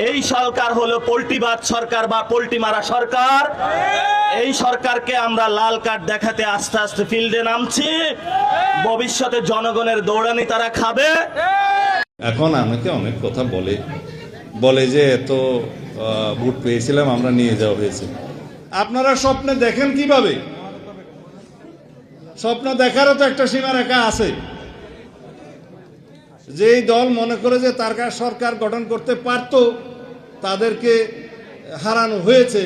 এই সরকার হলো পোল্টিবাজ সরকার বা পোল্টি মারা সরকার। এই সরকারকে আমরা লাল কার্ড দেখাতে আস্তে আস্তে ফিল্ডে নামছি। ভবিষ্যতে জনগণের দৌড়ানি তারা খাবে। এখন আমাকে অনেক কথা বলে যে এত ভোট পেয়েছিলাম, আমরা নিয়ে যাওয়া হয়েছে। আপনারা স্বপ্নে দেখেন কিভাবে? স্বপ্ন দেখারও তো একটা সীমারেখা আছে। যেই দল মনে করে যে তার সরকার গঠন করতে পারত, তাদেরকে হারানো হয়েছে,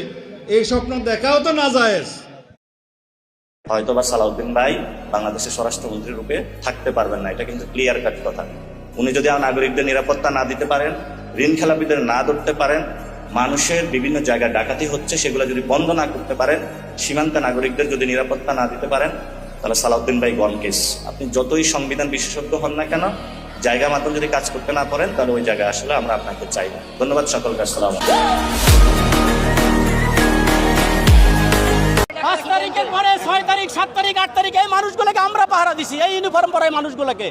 এই স্বপ্ন দেখাও তো নাজায়েজ। হয়তোবা সালাউদ্দিন ভাই বাংলাদেশের স্বরাষ্ট্রমন্ত্রী রূপে থাকতে পারবেন না, এটা কিন্তু ক্লিয়ার কাট কথা। উনি যদি নাগরিকদের নিরাপত্তা না দিতে পারেন, ঋণ খেলাপিদের না ধরতে পারেন, মানুষের বিভিন্ন জায়গায় ডাকাতি হচ্ছে সেগুলো যদি বন্ধ না করতে পারেন, সীমান্তে নাগরিকদের যদি নিরাপত্তা না দিতে পারেন, তাহলে সালাউদ্দিন ভাই গন কেস। আপনি যতই সংবিধান বিশেষজ্ঞ হন না কেন, জায়গা মাত্র যদি কাজ করতে না পারেন, তাহলে ওই জায়গায় আসলে আমরা আপনাকে চাই না। ধন্যবাদ সকলকে। আসসালাম। 5 তারিখের পরে 6 তারিখ, 7 তারিখ, 8 তারিখ এই মানুষগুলোকে আমরা পাহারা দিছি, এই ইউনিফর্ম পরা মানুষগুলোকে।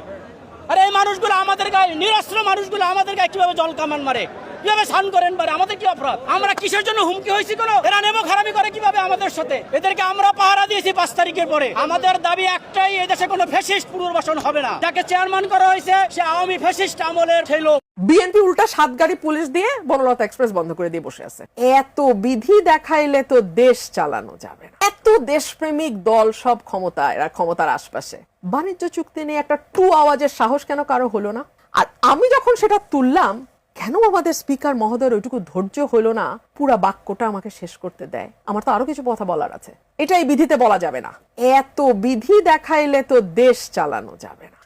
আর এই মানুষগুলো আমাদের গায়ে, নিরস্ত্র মানুষগুলো আমাদের গায়ে কিভাবে জল কামান মারে, কিভাবে সান করেন পারে, আমাদের কি অপরাধ? আমরা কিসের জন্য হুমকি হয়েছি? কোনো এরা নেমো খারাপি করে কিভাবে আমাদের সাথে? এদেরকে আমরা পাহারা দিয়েছি 5 তারিখের পরে। আমাদের দাবি একটাই, এই দেশে কোনো ফ্যাসিস্ট পুনর্বাসন হবে না। যাকে চেয়ারম্যান করা হয়েছে সে আওয়ামী ফ্যাসিস্ট আমলের সেই লোক। বিএনপি উল্টা 7 গাড়ি পুলিশ দিয়ে বনলতা এক্সপ্রেস বন্ধ করে দিয়ে বসে আছে। এত বিধি দেখাইলে তো দেশ চালানো যাবে না। এত দেশপ্রেমিক দল সব ক্ষমতায়, এরা ক্ষমতার আশপাশে। বাণিজ্য চুক্তি নিয়ে একটা টু আওয়াজের সাহস কেন কারো হলো না? আর আমি যখন সেটা তুললাম, কেন আমাদের স্পিকার মহোদয়ের ওইটুকু ধৈর্য হলো না পুরা বাক্যটা আমাকে শেষ করতে দেয়? আমার তো আরো কিছু কথা বলার আছে। এটা এই বিধিতে বলা যাবে না। এত বিধি দেখাইলে তো দেশ চালানো যাবে না।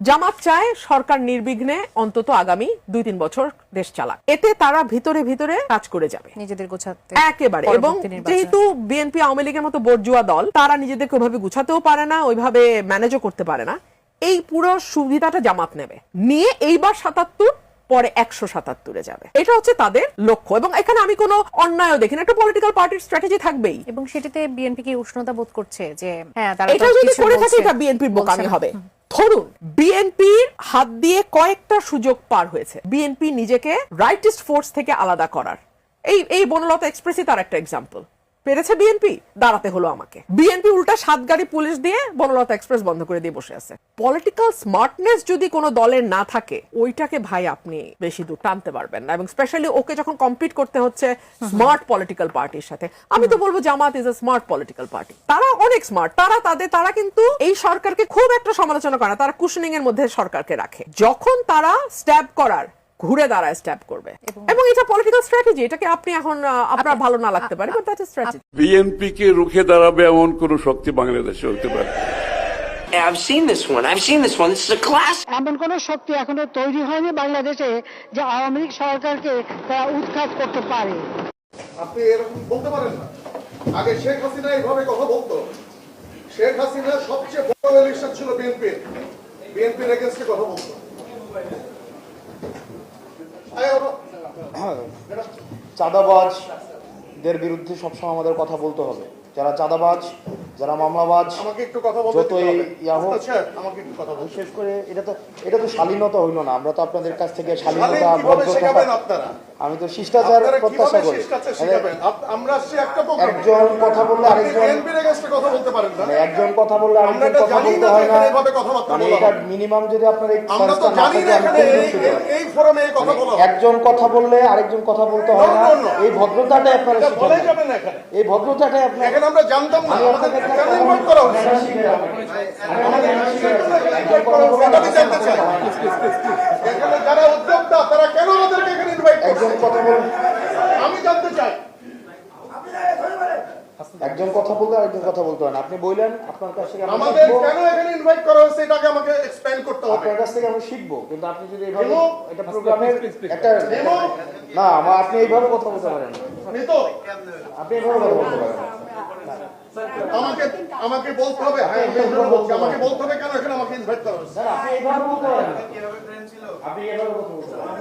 জামাত চায় সরকার নির্বিঘ্নে অন্তত আগামী 2-3 বছর দেশ চালাক। এতে তারা ভিতরে ভিতরে কাজ করে যাবে নিজেদের গোছাতে একেবারে। এবং যেহেতু বিএনপি আওয়ামী লীগের মতো বর্জুয়া দল, তারা নিজেদেরকে ওইভাবে গুছাতেও পারে না, ওইভাবে ম্যানেজও করতে পারে না। এই পুরো সুবিধাটা জামাত নেবে, নিয়ে এইবার 77, পরে 177-এ যাবে। এটা হচ্ছে তাদের লক্ষ্য। এবং এখানে আমি কোনো অন্যায় দেখি না। একটা পলিটিক্যাল পার্টির স্ট্র্যাটেজি থাকবেই। এবং সেটাতে বিএনপি কি উষ্ণতা বোধ করছে যে হ্যাঁ তারা এটা যদি করে থাকে এটা বিএনপির বোকামি হবে। ধরুন বিএনপির হাত দিয়ে কয়েকটা সুযোগ পার হয়েছে বিএনপি নিজেকে রাইটিস্ট ফোর্স থেকে আলাদা করার। এই বনলতা এক্সপ্রেসই তার একটা এক্সাম্পল। পেরেছে বিএনপি, দাঁড়াতে হলো আমাকে। বিএনপি উল্টা 7 গাড়ি পুলিশ দিয়ে বনলতা এক্সপ্রেস বন্ধ করে দিয়ে বসে আছে। পলিটিক্যাল স্মার্টনেস যদি কোনো দলের না থাকে, ওইটাকে ভাই আপনি বেশি দূর টানতে পারবেন না। এবং স্পেশালি ওকে যখন কম্পিট করতে হচ্ছে স্মার্ট পলিটিক্যাল পার্টির সাথে, আমি তো বলবো Jamaat is a smart political party. তারা অনেক স্মার্ট। তারা কিন্তু এই সরকারকে খুব একটা সমালোচনা করে না। তারা কুশনিং এর মধ্যে সরকারকে রাখে। যখন তারা স্ট্যাব করার, ঘুরে দাঁড়ায় স্ট্যাপ করবে। এবং এটা পলিটিক্যাল স্ট্র্যাটেজি। এটাকে আপনি এখন আপনার ভালো না লাগতে পারে, but that is strategy. BNP কে রুখে দাঁড়াবে এমন কোন শক্তি বাংলাদেশে হতে পারে? I've seen this one. This is a class. এমন কোন শক্তি এখনো তৈরি হয়নি বাংলাদেশে যে আওয়ামী লীগ সরকারকে তারা উৎখাত করতে পারে। আপনি এরকম বলতে পারেন না। আগে শেখ হাসিনা এইভাবে কথা বলতো। শেখ হাসিনা সবচেয়ে বড় ইলেকশন ছিল বিএনপির এগেইনস্টে কথা বলতো। চাঁদাবাজদের বিরুদ্ধে সবসময় আমাদের কথা বলতে হবে। যারা চাঁদাবাজ, যারা মামলাবাজ, আমাকে একটু কথা বলতে যতই আমাকে একটু কথা বলতে। বিশেষ করে এটা তো শালীনতা হইল না। আমরা তো আপনাদের কাছ থেকে শালীনতা, ভদ্রতা, আমি তো শিষ্টাচার প্রত্যাশা করি। একজন কথা বললে একজন কথা বললে আরেকজন কথা বলতে হয় না। মানে এটা মিনিমাম যদি আপনার একজন কথা বললে আরেকজন কথা বলতে হয় না, এই ভদ্রতাটাই আপনারা শিখেন। এই ভদ্রতাটাই আপনার আমরা জানতাম না। যারা উদ্যোক্তা তারা কেন আমাদেরকে এখানে ইনভাইট করছে? একজন কথা বলুন, আমি জানতে চাই। একজন কথা বললে আরেকজন কথা বলতে হয় না। আপনি বললেন আপনার কাছ থেকে আমাদের কেন এখানে ইনভাইট করা হয়েছে এটাকে আমাকে এক্সপ্লেইন করতে হবে। আপনার কাছ থেকে আমি শিখবো। কিন্তু আপনি যদি এইভাবে এটা প্রোগ্রামের একটা না, আপনি এইভাবে কথা বলতে পারেন না। আপনি এইভাবে কথা বলতে পারেন না। আমাকে বলতে হবে। হ্যাঁ, আমাকে বলতে হবে কেন এখানে আমাকে ইনভাইট করা হয়েছে। আপনি এইভাবে বলতে পারেন না। আপনি এইভাবে কথা বলতে পারেন।